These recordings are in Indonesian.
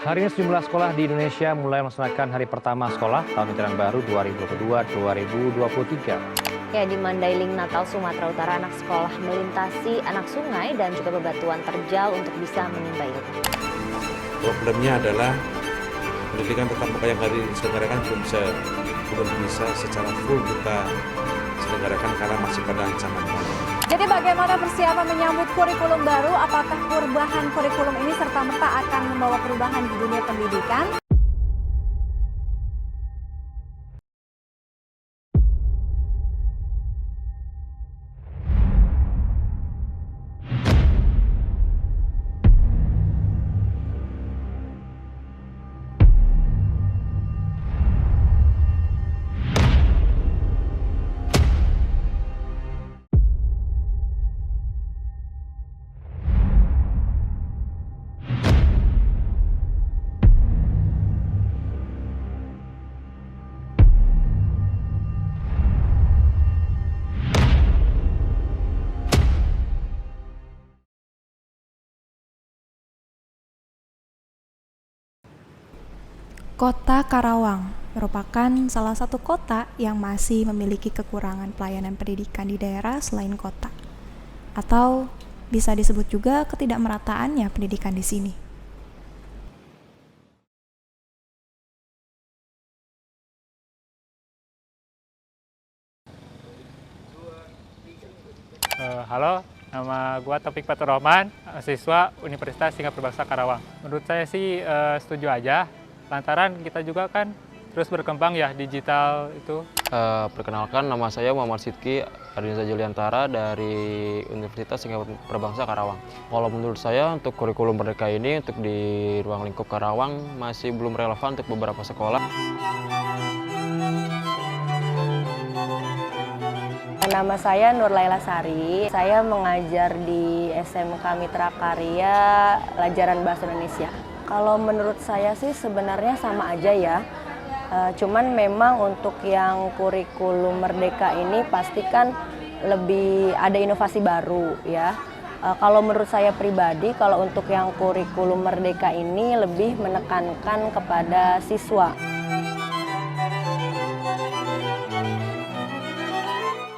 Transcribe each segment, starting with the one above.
Hari ini sejumlah sekolah di Indonesia mulai melaksanakan hari pertama sekolah tahun ajaran baru 2022-2023. Ya, di Mandailing, Natal, Sumatera Utara, anak sekolah melintasi anak sungai dan juga bebatuan terjal untuk bisa menimba ilmu. Problemnya adalah pendidikan tatap muka yang hari diselenggarakan belum bisa secara full kita selenggarakan karena masih pada ancaman pandemi. Jadi bagaimana persiapan menyambut kurikulum baru? Apakah perubahan kurikulum ini serta-merta akan membawa perubahan di dunia pendidikan? Kota Karawang merupakan salah satu kota yang masih memiliki kekurangan pelayanan pendidikan di daerah selain kota, atau bisa disebut juga ketidakmerataannya pendidikan di sini. Halo, nama gua Taufik Fatur Rahman, siswa Universitas Singapura Bangsa Karawang. Menurut saya sih setuju aja, lantaran kita juga kan terus berkembang ya digital itu. Perkenalkan, nama saya Muhammad Sidki Ardinza Juliantara dari Universitas Singapura Bangsa Karawang. Kalau menurut saya untuk kurikulum Merdeka ini untuk di ruang lingkup Karawang masih belum relevan untuk beberapa sekolah. Nama saya Nur Laila Sari, saya mengajar di SMK Mitra Karya pelajaran Bahasa Indonesia. Kalau menurut saya sih sebenarnya sama aja ya, cuman memang untuk yang kurikulum Merdeka ini pastikan lebih ada inovasi baru ya. Kalau menurut saya pribadi, kalau untuk yang kurikulum Merdeka ini lebih menekankan kepada siswa.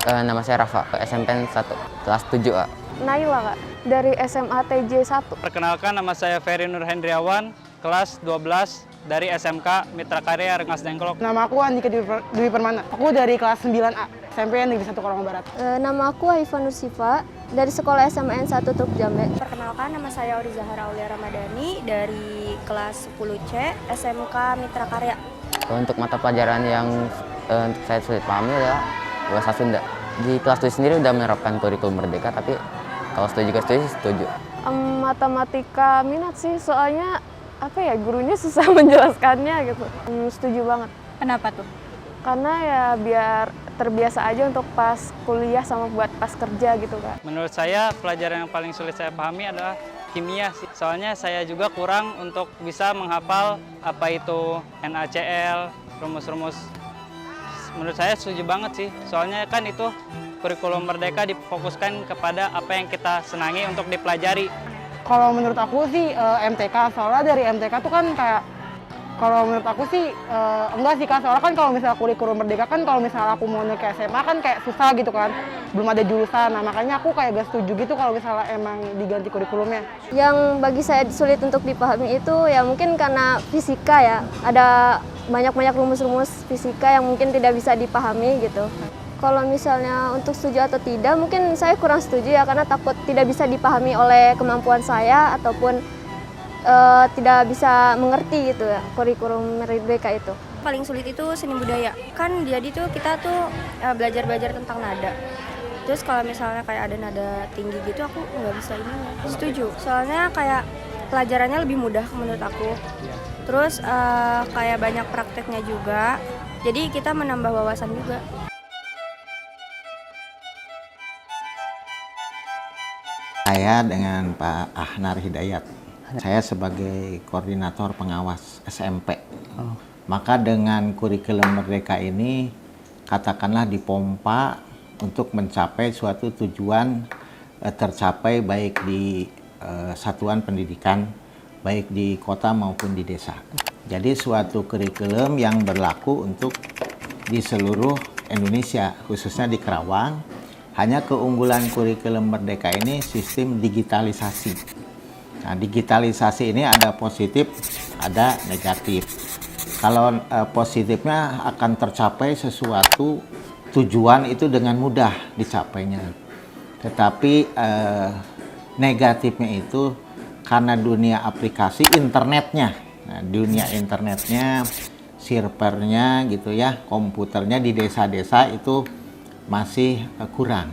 Nama saya Rafa, SMPN 1, kelas 7 A. Naila Kak, dari SMA TJ 1. Perkenalkan, nama saya Ferry Nur Hendriawan, kelas 12 dari SMK Mitra Karya Rengas Dengklok. Nama aku Andika Dwi Permana, aku dari kelas 9A, SMP Negeri 1 Karawang Barat. Nama aku Haifah Nursifa, dari sekolah SMN 1 Truk Jambe. Perkenalkan, nama saya Ori Zahara Aulia Ramadhani, dari kelas 10C, SMK Mitra Karya. Untuk mata pelajaran yang saya sulit pahami adalah bahasa Sunda. Di kelas 7 sendiri udah menerapkan kurikulum Merdeka, tapi kalau setuju. Matematika minat sih, soalnya gurunya susah menjelaskannya gitu. Setuju banget. Kenapa tuh? Karena ya biar terbiasa aja untuk pas kuliah sama buat pas kerja gitu Kak. Menurut saya pelajaran yang paling sulit saya pahami adalah kimia sih. Soalnya saya juga kurang untuk bisa menghafal apa itu NaCl, rumus-rumus. Menurut saya setuju banget sih, soalnya kan itu kurikulum Merdeka difokuskan kepada apa yang kita senangi untuk dipelajari. Kalau menurut aku sih MTK, soalnya dari MTK tuh kan kayak, kalau menurut aku sih enggak sih Kak, soalnya kan kalau misalnya kurikulum Merdeka kan kalau misalnya aku mau ke SMA kan kayak susah gitu kan, belum ada jurusan, nah makanya aku kayak gak setuju gitu kalau misalnya emang diganti kurikulumnya. Yang bagi saya sulit untuk dipahami itu ya mungkin karena fisika ya, ada banyak rumus-rumus fisika yang mungkin tidak bisa dipahami gitu. Kalau misalnya untuk setuju atau tidak, mungkin saya kurang setuju ya, karena takut tidak bisa dipahami oleh kemampuan saya ataupun tidak bisa mengerti gitu ya kurikulum Merdeka itu. Paling sulit itu seni budaya. Kan jadi tuh kita tuh belajar tentang nada. Terus kalau misalnya kayak ada nada tinggi gitu, aku nggak bisa ini. Setuju. Soalnya kayak pelajarannya lebih mudah menurut aku. Terus kayak banyak prakteknya juga. Jadi kita menambah wawasan juga. Saya dengan Pak Ahnar Hidayat. Saya sebagai koordinator pengawas SMP. Maka dengan kurikulum Merdeka ini katakanlah dipompa untuk mencapai suatu tujuan tercapai baik di satuan pendidikan baik di kota maupun di desa. Jadi suatu kurikulum yang berlaku untuk di seluruh Indonesia, khususnya di Karawang. Hanya keunggulan kurikulum Merdeka ini sistem digitalisasi. Nah, digitalisasi ini ada positif, ada negatif. Kalau positifnya akan tercapai sesuatu tujuan itu dengan mudah dicapainya. Tetapi negatifnya itu karena dunia aplikasi internetnya. Nah, dunia internetnya, servernya gitu ya, komputernya di desa-desa itu masih kurang.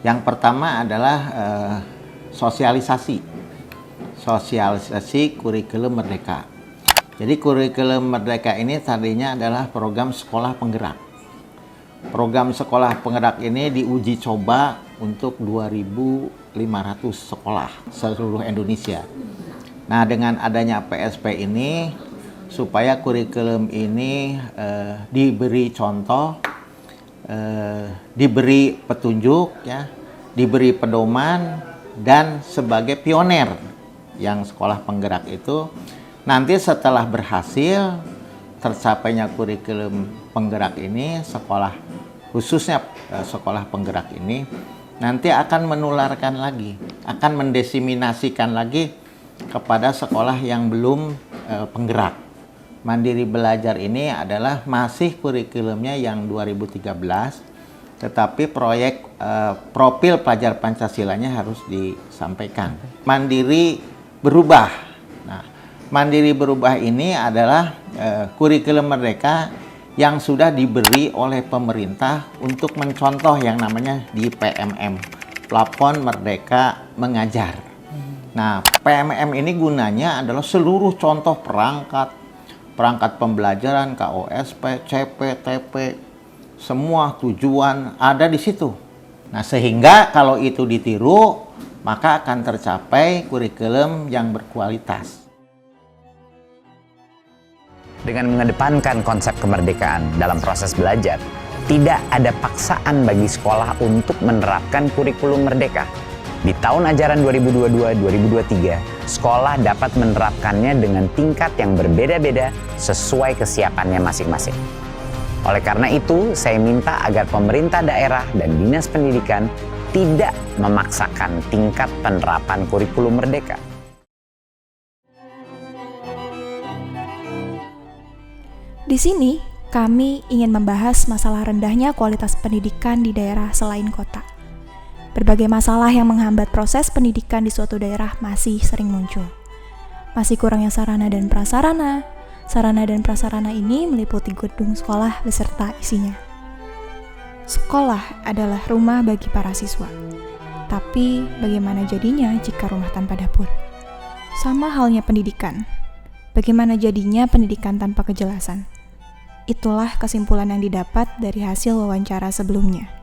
Yang pertama adalah sosialisasi kurikulum Merdeka. Jadi kurikulum Merdeka ini tadinya adalah program sekolah penggerak. Program sekolah penggerak ini diuji coba untuk 2.500 sekolah seluruh Indonesia. Nah, dengan adanya PSP ini, supaya kurikulum ini diberi contoh, diberi petunjuk, ya, diberi pedoman, dan sebagai pioner yang sekolah penggerak itu, nanti setelah berhasil tercapainya kurikulum penggerak ini, sekolah khususnya sekolah penggerak ini nanti akan menularkan lagi, akan mendiseminasikan lagi kepada sekolah yang belum penggerak. Mandiri Belajar ini adalah masih kurikulumnya yang 2013, tetapi proyek profil pelajar Pancasilanya harus disampaikan. Mandiri berubah. Nah, Mandiri berubah ini adalah kurikulum Merdeka yang sudah diberi oleh pemerintah untuk mencontoh yang namanya di PMM, Plafon Merdeka Mengajar. Nah, PMM ini gunanya adalah seluruh contoh perangkat pembelajaran, KOSP, CP, TP, semua tujuan ada di situ. Nah, sehingga kalau itu ditiru, maka akan tercapai kurikulum yang berkualitas. Dengan mengedepankan konsep kemerdekaan dalam proses belajar, tidak ada paksaan bagi sekolah untuk menerapkan kurikulum merdeka. Di tahun ajaran 2022-2023, sekolah dapat menerapkannya dengan tingkat yang berbeda-beda sesuai kesiapannya masing-masing. Oleh karena itu, saya minta agar pemerintah daerah dan dinas pendidikan tidak memaksakan tingkat penerapan kurikulum merdeka. Di sini, kami ingin membahas masalah rendahnya kualitas pendidikan di daerah selain kota. Berbagai masalah yang menghambat proses pendidikan di suatu daerah masih sering muncul. Masih kurangnya sarana dan prasarana. Sarana dan prasarana ini meliputi gedung sekolah beserta isinya. Sekolah adalah rumah bagi para siswa. Tapi bagaimana jadinya jika rumah tanpa dapur? Sama halnya pendidikan. Bagaimana jadinya pendidikan tanpa kejelasan? Itulah kesimpulan yang didapat dari hasil wawancara sebelumnya.